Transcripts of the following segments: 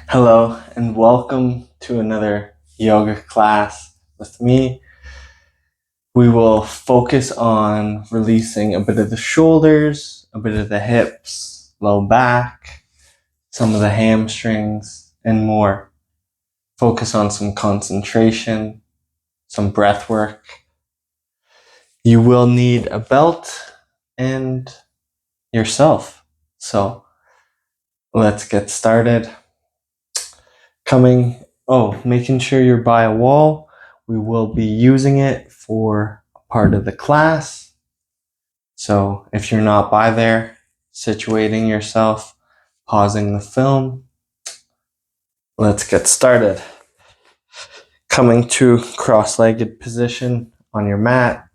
Hello and welcome to another yoga class with me. We will focus on releasing a bit of the shoulders, a bit of the hips, low back, some of the hamstrings, and more. Focus on some concentration, some breath work. You will need a belt and yourself. So let's get started. Making sure you're by a wall. We will be using it for part of the class. So if you're not by there, situating yourself, pausing the film. Let's get started. Coming to cross-legged position on your mat.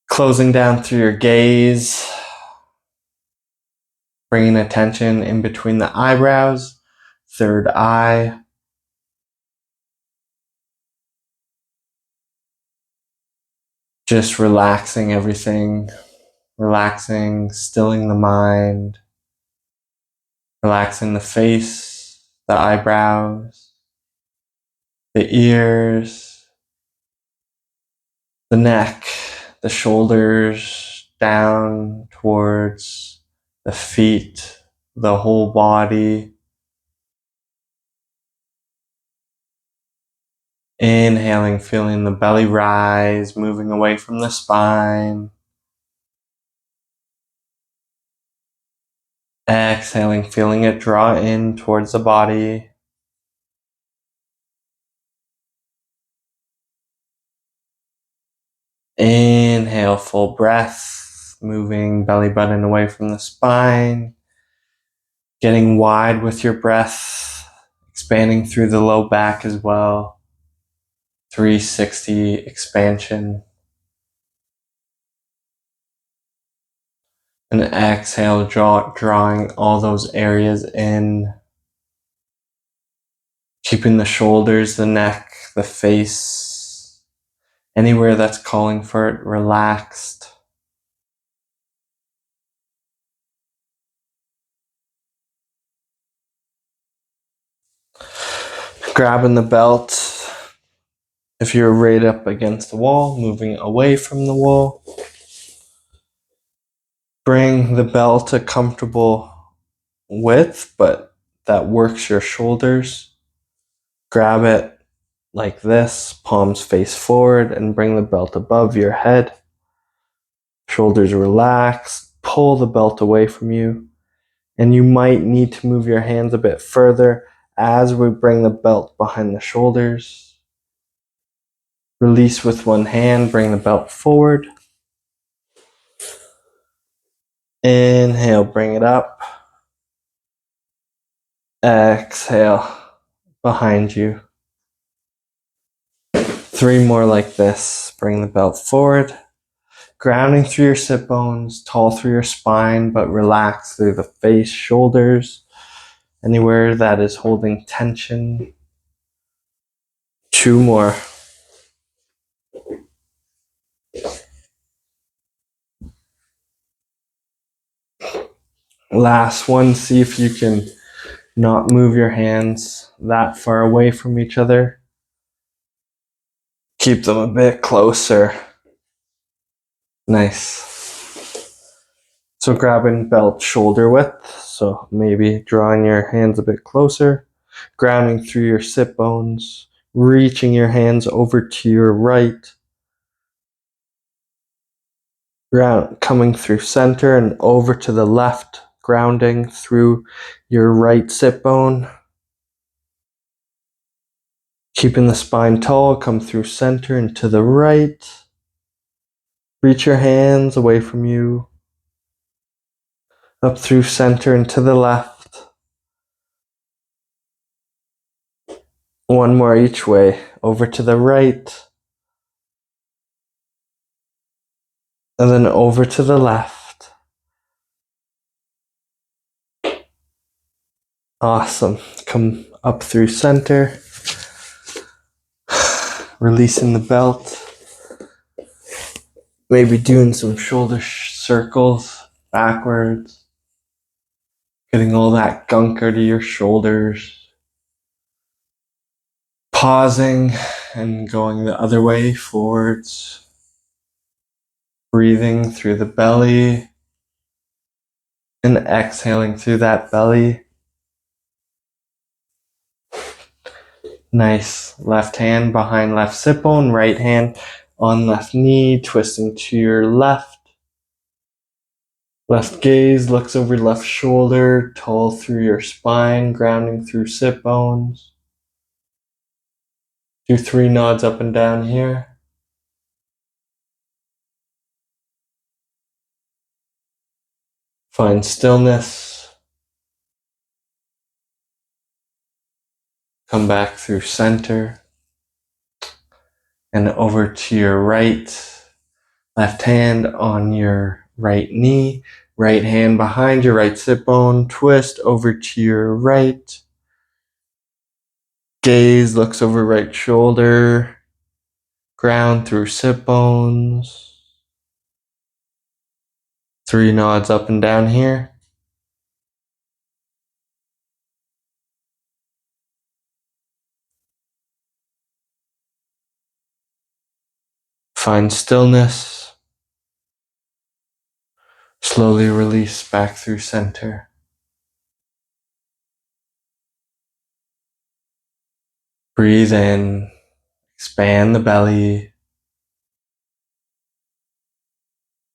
Closing down through your gaze. Bringing attention in between the eyebrows, third eye. Just relaxing everything. Relaxing, stilling the mind, relaxing the face, the eyebrows, the ears, the neck, the shoulders, down towards the feet, the whole body. Inhaling, feeling the belly rise, moving away from the spine. Exhaling, feeling it draw in towards the body. Inhale, full breath, moving belly button away from the spine. Getting wide with your breath, expanding through the low back as well. 360 expansion. And exhale, drawing all those areas in. Keeping the shoulders, the neck, the face, anywhere that's calling for it, relaxed. Grabbing the belt. If you're right up against the wall, moving away from the wall. Bring the belt to comfortable width, but that works your shoulders. Grab it like this, palms face forward, and bring the belt above your head. Shoulders relaxed. Pull the belt away from you. And you might need to move your hands a bit further as we bring the belt behind the shoulders. Release with one hand, bring the belt forward. Inhale, bring it up. Exhale, behind you. 3 more like this. Bring the belt forward. Grounding through your sit bones, tall through your spine, but relax through the face, shoulders, anywhere that is holding tension. 2 more. Last one, see if you can not move your hands that far away from each other. Keep them a bit closer. Nice. So grabbing belt shoulder width. So maybe drawing your hands a bit closer. Grounding through your sit bones. Reaching your hands over to your right. Coming through center and over to the left. Grounding through your right sit bone. Keeping the spine tall, come through center and to the right. Reach your hands away from you. Up through center and to the left. One more each way. Over to the right. And then over to the left. Awesome. Come up through center. Releasing the belt. Maybe doing some shoulder circles backwards. Getting all that gunk out of your shoulders. Pausing and going the other way, forwards. Breathing through the belly and exhaling through that belly. Nice. Left hand behind left sit bone, right hand on left knee, twisting to your left. Left gaze looks over left shoulder, tall through your spine, grounding through sit bones. Do 3 nods up and down here. Find stillness. Come back through center. And over to your right. Left hand on your right knee. Right hand behind your right sit bone. Twist over to your right. Gaze looks over right shoulder. Ground through sit bones. 3 nods up and down here. Find stillness. Slowly release back through center. Breathe in. Expand the belly.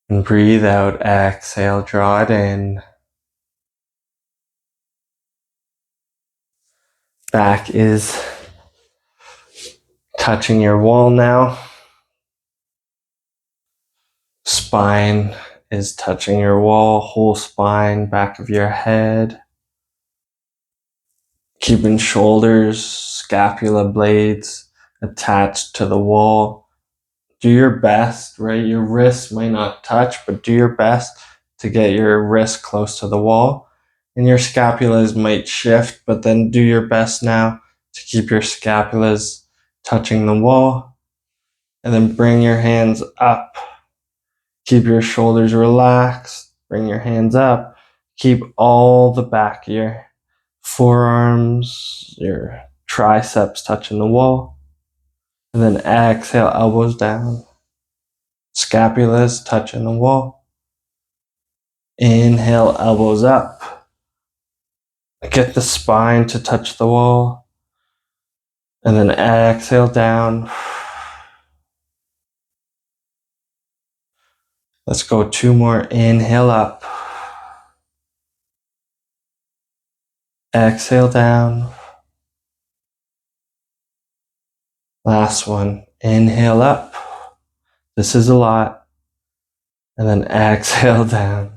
And breathe out. Exhale. Draw it in. Back is touching your wall now. Spine is touching your wall, whole spine, back of your head. Keeping shoulders, scapula blades attached to the wall. Do your best, right? Your wrists might not touch, but do your best to get your wrist close to the wall. And your scapulas might shift, but then do your best now to keep your scapulas touching the wall. And then bring your hands up. Keep your shoulders relaxed. Bring your hands up. Keep all the back of your forearms, your triceps touching the wall. And then exhale, elbows down. Scapulas touching the wall. Inhale, elbows up. Get the spine to touch the wall. And then exhale down. Let's go 2 more. Inhale up. Exhale down. Last one. Inhale up. This is a lot. And then exhale down.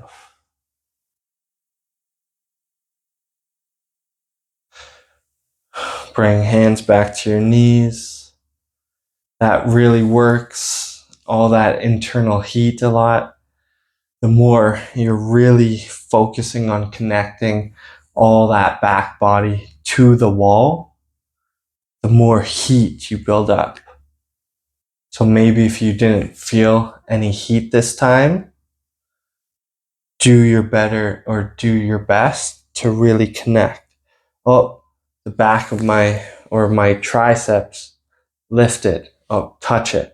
Bring hands back to your knees. That really works. All that internal heat a lot. The more you're really focusing on connecting all that back body to the wall, the more heat you build up. So maybe if you didn't feel any heat this time, do your better or do your best to really connect. Oh, the back of my triceps, lift it. Oh, touch it.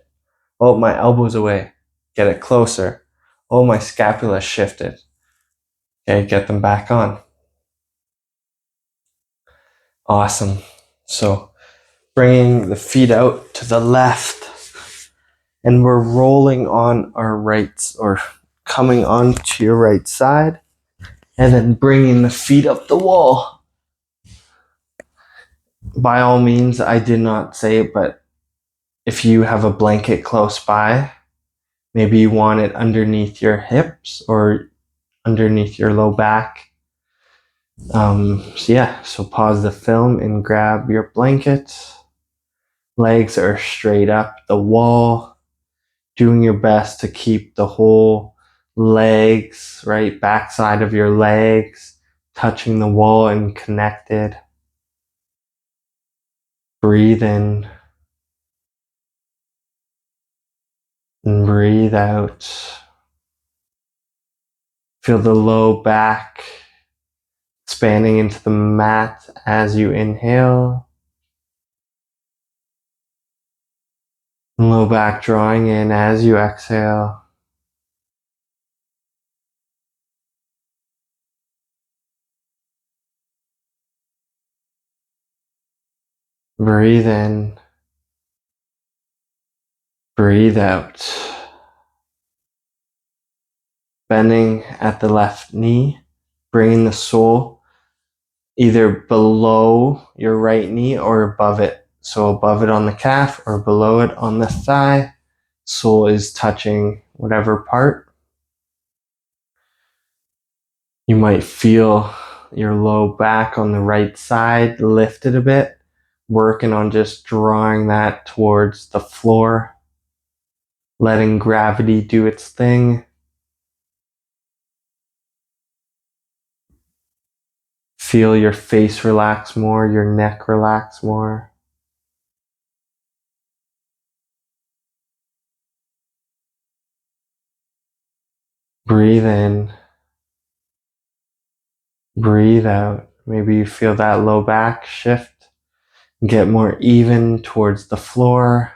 Oh, my elbow's away. Get it closer. Oh, my scapula shifted. Okay, get them back on. Awesome. So bringing the feet out to the left, and we're rolling on our rights or coming onto your right side, and then bringing the feet up the wall. By all means, I did not say it, but if you have a blanket close by, maybe you want it underneath your hips or underneath your low back. So pause the film and grab your blanket. Legs are straight up the wall, doing your best to keep the whole legs, right, backside of your legs, touching the wall and connected. Breathe in and breathe out. Feel the low back expanding into the mat as you inhale. Low back drawing in as you exhale. Breathe in. Breathe out. Bending at the left knee, bringing the sole either below your right knee or above it. So above it on the calf or below it on the thigh. Sole is touching whatever part. You might feel your low back on the right side lifted a bit, working on just drawing that towards the floor, letting gravity do its thing. Feel your face relax more, your neck relax more. Breathe in. Breathe out. Maybe you feel that low back shift, get more even towards the floor.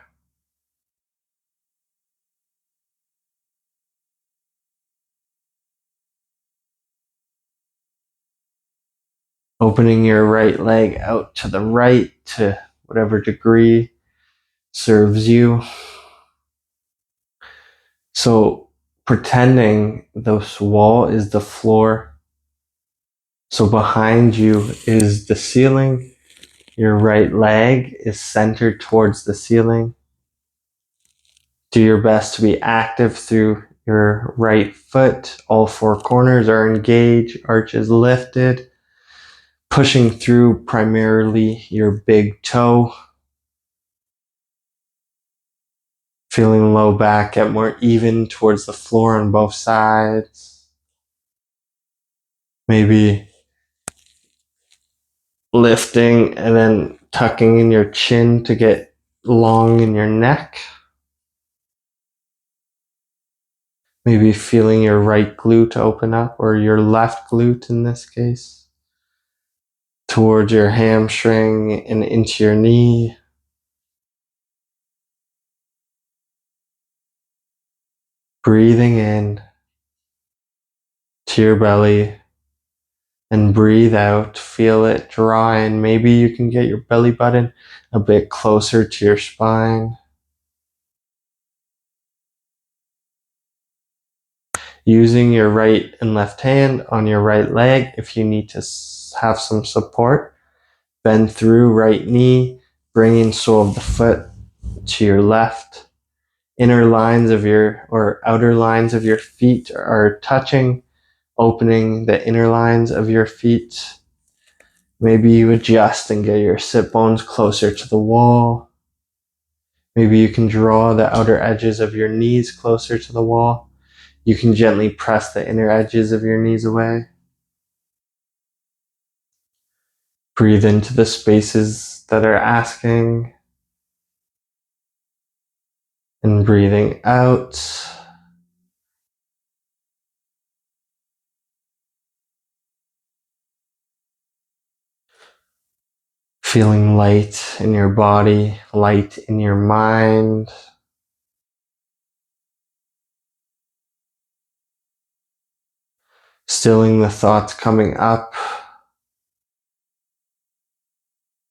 Opening your right leg out to the right to whatever degree serves you. So pretending this wall is the floor. So behind you is the ceiling. Your right leg is centered towards the ceiling. Do your best to be active through your right foot. All four corners are engaged, arches lifted, pushing through primarily your big toe. Feeling low back, get more even towards the floor on both sides. Maybe lifting and then tucking in your chin to get long in your neck. Maybe feeling your right glute open up, or your left glute in this case, towards your hamstring and into your knee. Breathing in to your belly and breathe out. Feel it draw in. Maybe you can get your belly button a bit closer to your spine. Using your right and left hand on your right leg if you need to have some support. Bend through right knee, bringing sole of the foot to your left. Inner lines of your or outer lines of your feet are touching, opening the inner lines of your feet. Maybe you adjust and get your sit bones closer to the wall. Maybe you can draw the outer edges of your knees closer to the wall. You can gently press the inner edges of your knees away. Breathe into the spaces that are asking, and breathing out. Feeling light in your body, light in your mind. Stilling the thoughts coming up.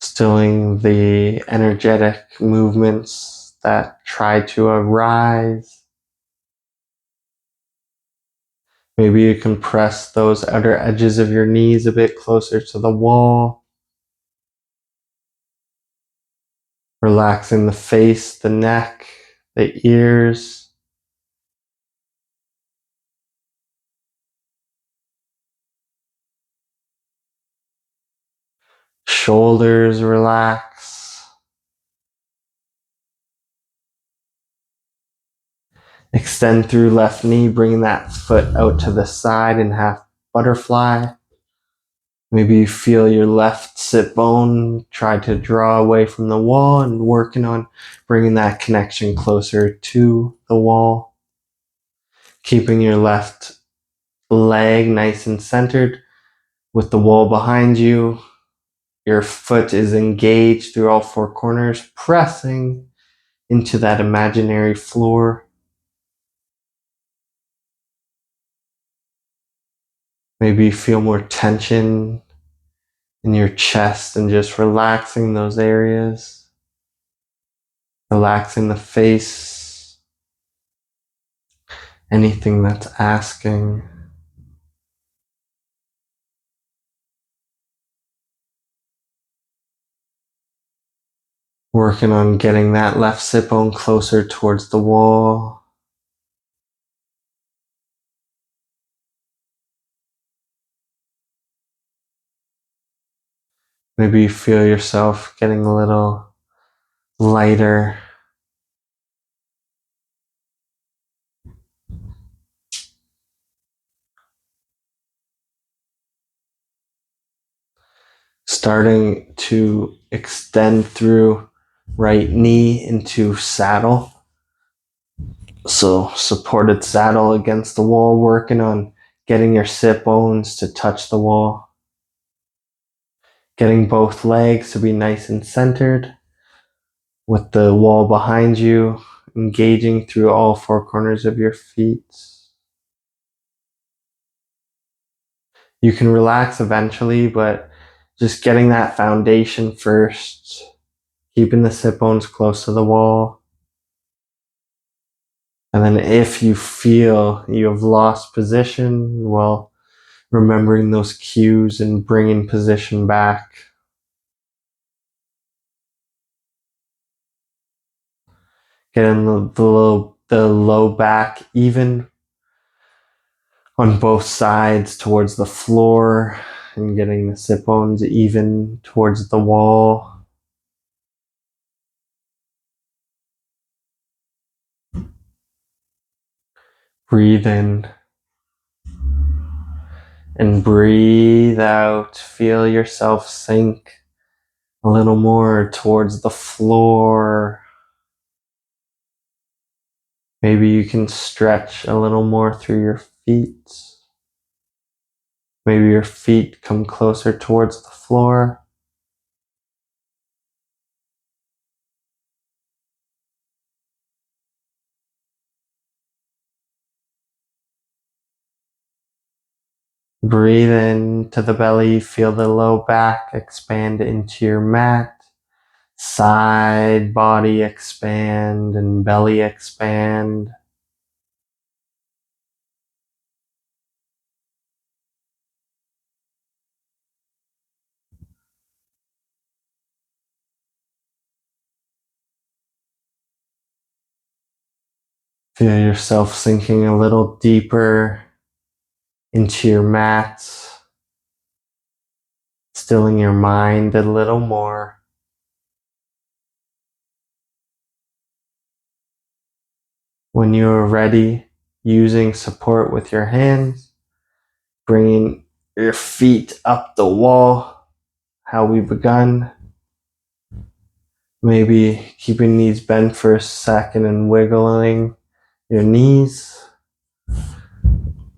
Stilling the energetic movements that try to arise. Maybe you can press those outer edges of your knees a bit closer to the wall. Relaxing the face, the neck, the ears. Shoulders relax. Extend through left knee, bringing that foot out to the side in half butterfly. Maybe you feel your left sit bone try to draw away from the wall and working on bringing that connection closer to the wall. Keeping your left leg nice and centered. With the wall behind you, your foot is engaged through all four corners, pressing into that imaginary floor. Maybe you feel more tension in your chest and just relaxing those areas, relaxing the face, anything that's asking. Working on getting that left sit bone closer towards the wall. Maybe you feel yourself getting a little lighter. Starting to extend through right knee into saddle. So supported saddle against the wall, working on getting your sit bones to touch the wall. Getting both legs to be nice and centered with the wall behind you, engaging through all four corners of your feet. You can relax eventually, but just getting that foundation first, keeping the sit bones close to the wall. And then if you feel you have lost position, well, remembering those cues and bringing position back. Getting the low back even on both sides towards the floor and getting the sit bones even towards the wall. Breathe in and breathe out. Feel yourself sink a little more towards the floor. Maybe you can stretch a little more through your feet. Maybe your feet come closer towards the floor. Breathe into the belly. Feel the low back expand into your mat. Side body expand and belly expand. Feel yourself sinking a little deeper into your mat, stilling your mind a little more. When you are ready, using support with your hands, bringing your feet up the wall, how we begun. Maybe keeping knees bent for a second and wiggling your knees,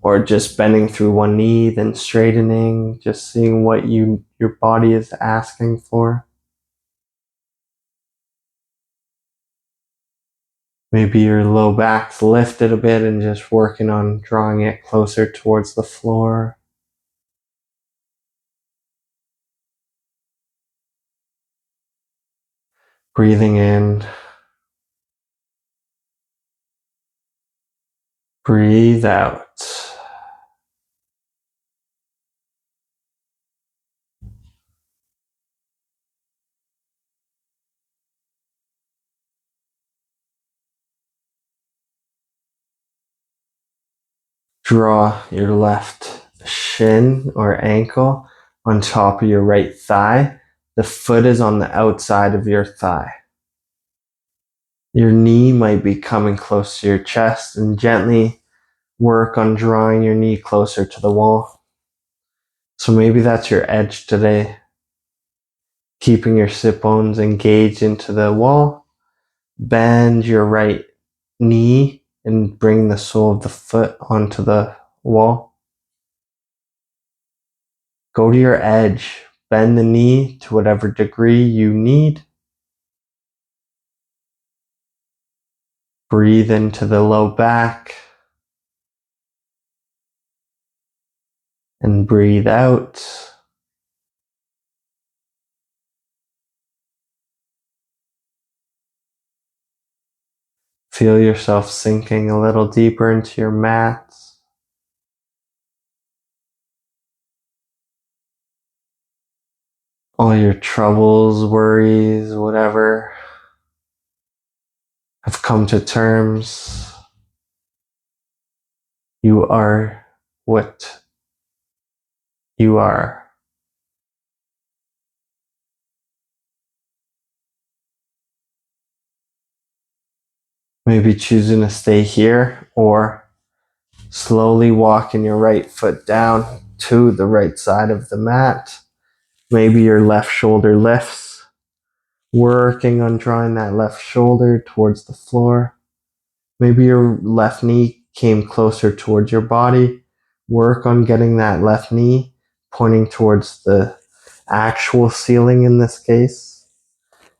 or just bending through one knee, then straightening, just seeing what your body is asking for. Maybe your low back's lifted a bit and just working on drawing it closer towards the floor. Breathing in. Breathe out. Draw your left shin or ankle on top of your right thigh. The foot is on the outside of your thigh. Your knee might be coming close to your chest, and gently work on drawing your knee closer to the wall. So maybe that's your edge today. Keeping your sit bones engaged into the wall. Bend your right knee and bring the sole of the foot onto the wall. Go to your edge. Bend the knee to whatever degree you need. Breathe into the low back. And breathe out. Feel yourself sinking a little deeper into your mat. All your troubles, worries, whatever, have come to terms. You are what you are. Maybe choosing to stay here or slowly walking your right foot down to the right side of the mat. Maybe your left shoulder lifts, working on drawing that left shoulder towards the floor. Maybe your left knee came closer towards your body. Work on getting that left knee pointing towards the actual ceiling in this case.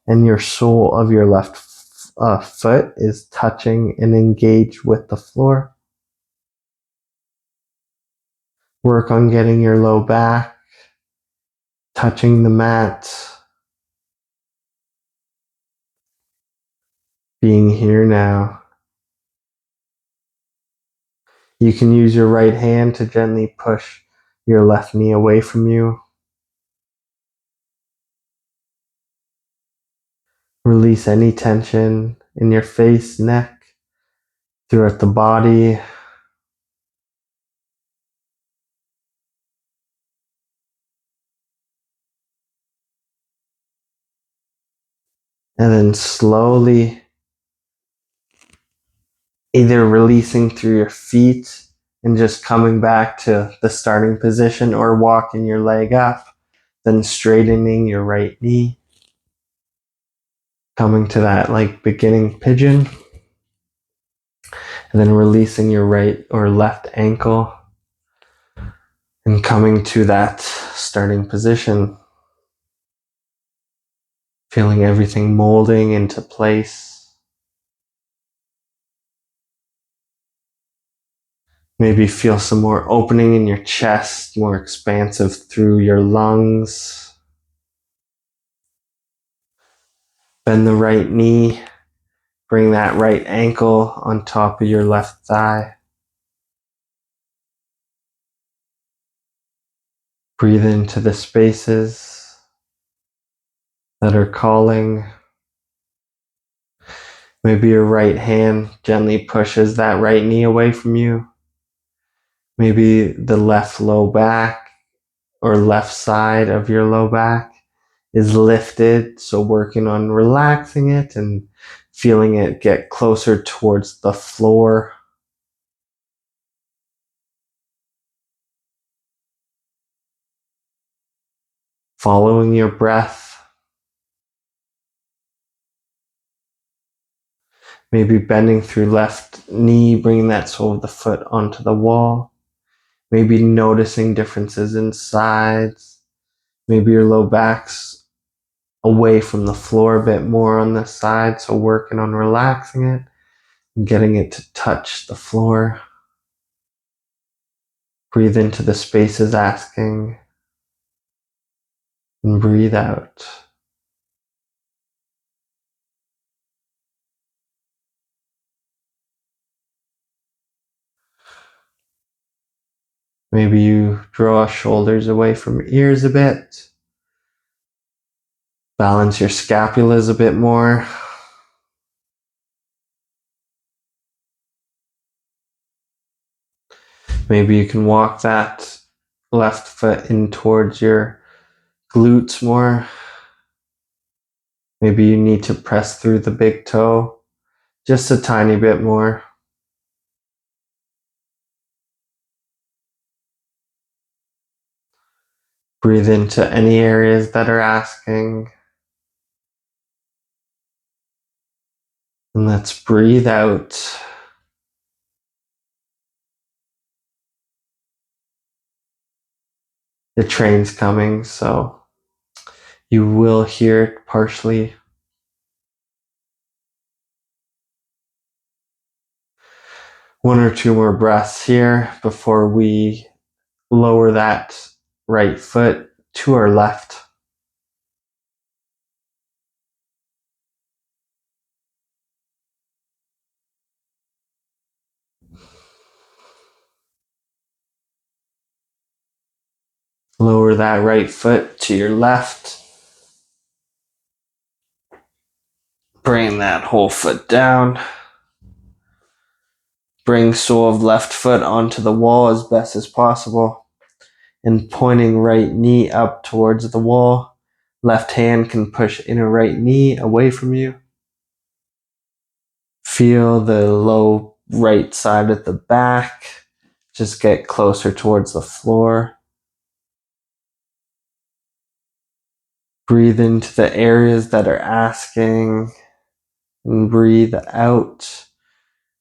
And your sole of your left foot is touching and engaged with the floor. Work on getting your low back touching the mat. Being here now. You can use your right hand to gently push your left knee away from you. Release any tension in your face, neck, throughout the body. And then slowly either releasing through your feet and just coming back to the starting position, or walking your leg up, then straightening your right knee, coming to that like beginning pigeon, and then releasing your right or left ankle and coming to that starting position, feeling everything molding into place. Maybe feel some more opening in your chest, more expansive through your lungs. Bend the right knee, bring that right ankle on top of your left thigh. Breathe into the spaces that are calling. Maybe your right hand gently pushes that right knee away from you. Maybe the left low back or left side of your low back is lifted. So working on relaxing it and feeling it get closer towards the floor. Following your breath. Maybe bending through left knee, bringing that sole of the foot onto the wall. Maybe noticing differences in sides. Maybe your low back's away from the floor a bit more on this side, so working on relaxing it and getting it to touch the floor. Breathe into the spaces asking, and breathe out. Maybe you draw shoulders away from ears a bit. Balance your scapulas a bit more. Maybe you can walk that left foot in towards your glutes more. Maybe you need to press through the big toe just a tiny bit more. Breathe into any areas that are asking. And let's breathe out. the train's coming, so you will hear it partially. One or two more breaths here before we lower that right foot to our left. Lower that right foot to your left. Bring that whole foot down. Bring sole of left foot onto the wall as best as possible. And pointing right knee up towards the wall. Left hand can push inner right knee away from you. Feel the low right side at the back. Just get closer towards the floor. Breathe into the areas that are asking and breathe out,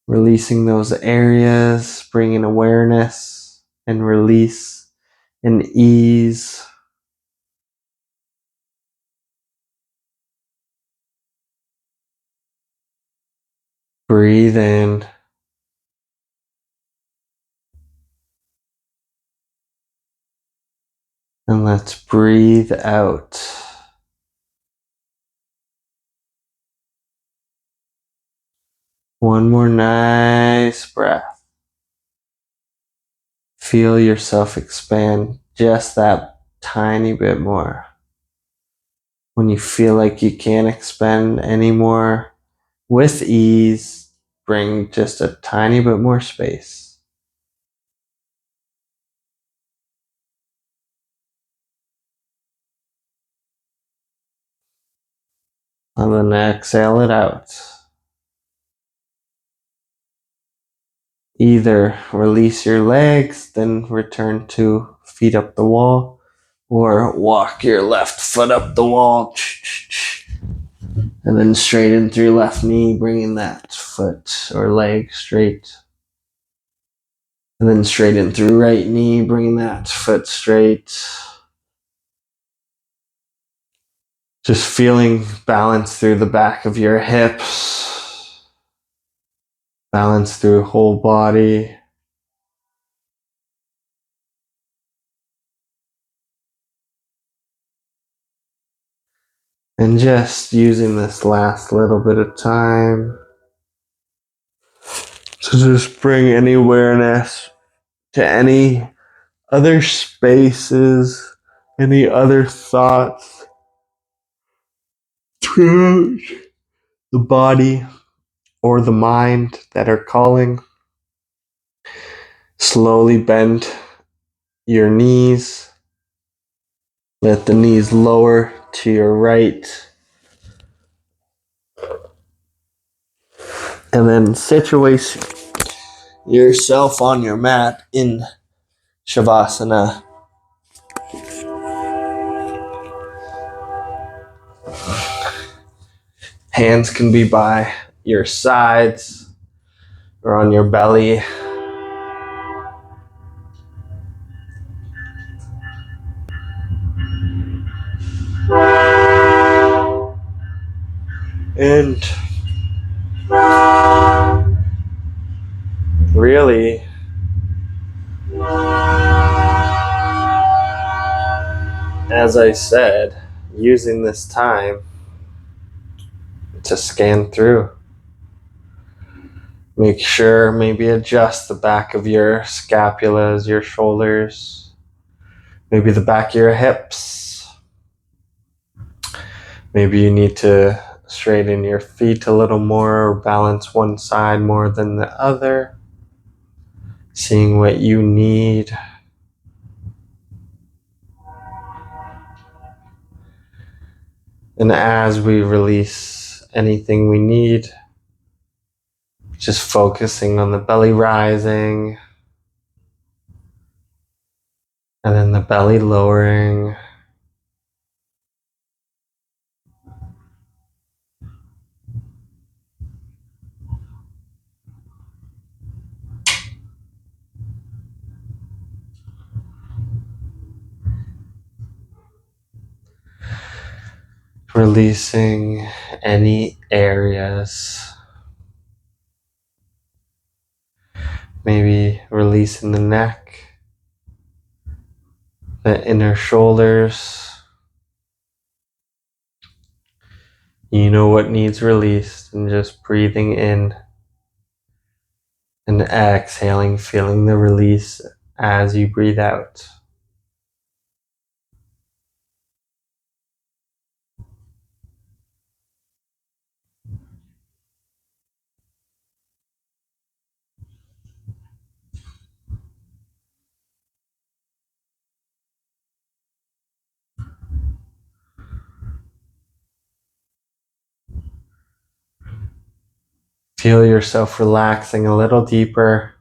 releasing those areas, bringing awareness and release and ease. Breathe in. And let's breathe out. One more nice breath. Feel yourself expand just that tiny bit more. When you feel like you can't expand anymore, with ease, bring just a tiny bit more space. And then exhale it out. Either release your legs, then return to feet up the wall, or walk your left foot up the wall, and then straighten through left knee, bringing that foot or leg straight. And then straighten through right knee, bringing that foot straight. Just feeling balance through the back of your hips, balance through whole body. And just using this last little bit of time to just bring any awareness to any other spaces, any other thoughts throughout the body or the mind that are calling. Slowly bend your knees. Let the knees lower to your right. And then situate yourself on your mat in Shavasana. Hands can be by your sides or on your belly. And really, as I said, using this time to scan through. Make sure, maybe adjust the back of your scapulas, your shoulders, maybe the back of your hips. Maybe you need to straighten your feet a little more or balance one side more than the other. Seeing what you need. And as we release anything we need, just focusing on the belly rising and then the belly lowering. Releasing any areas. Maybe releasing the neck, the inner shoulders. You know what needs released, and just breathing in and exhaling, feeling the release as you breathe out. Feel yourself relaxing a little deeper.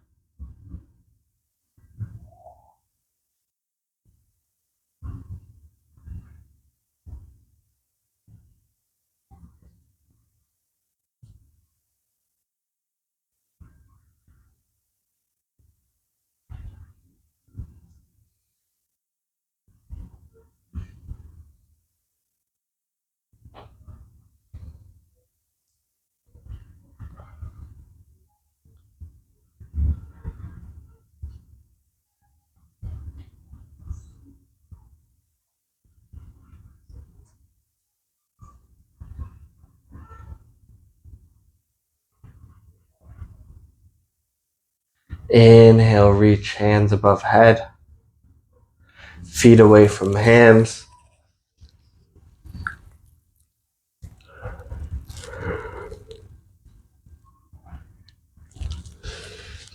Inhale, reach hands above head, feet away from hands.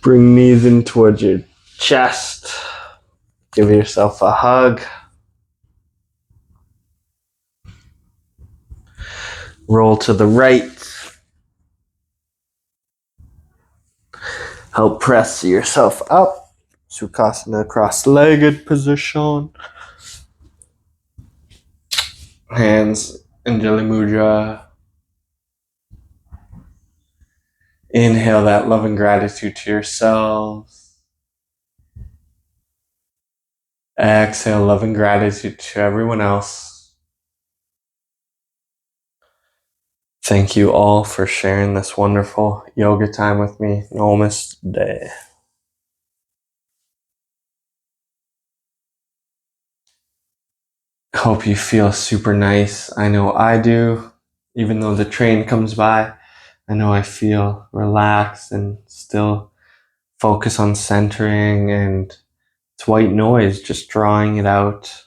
Bring knees in towards your chest. Give yourself a hug. Roll to the right. Help press yourself up. Sukhasana, cross-legged position. Hands in Jali Mudra. Inhale that love and gratitude to yourselves. Exhale love and gratitude to everyone else. Thank you all for sharing this wonderful yoga time with me. Namaste. Hope you feel super nice. I know I do. Even though the train comes by, I know I feel relaxed and still focus on centering, and it's white noise, just drawing it out,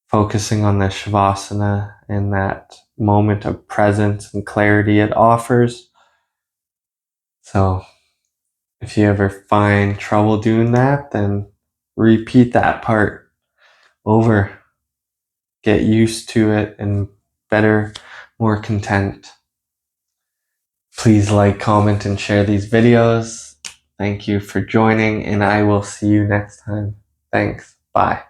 focusing on the Shavasana and that moment of presence and clarity it offers. So if you ever find trouble doing that, then repeat that part over. Get used to it and better, more content. Please like, comment, and share these videos. Thank you for joining, and I will see you next time. Thanks. Bye.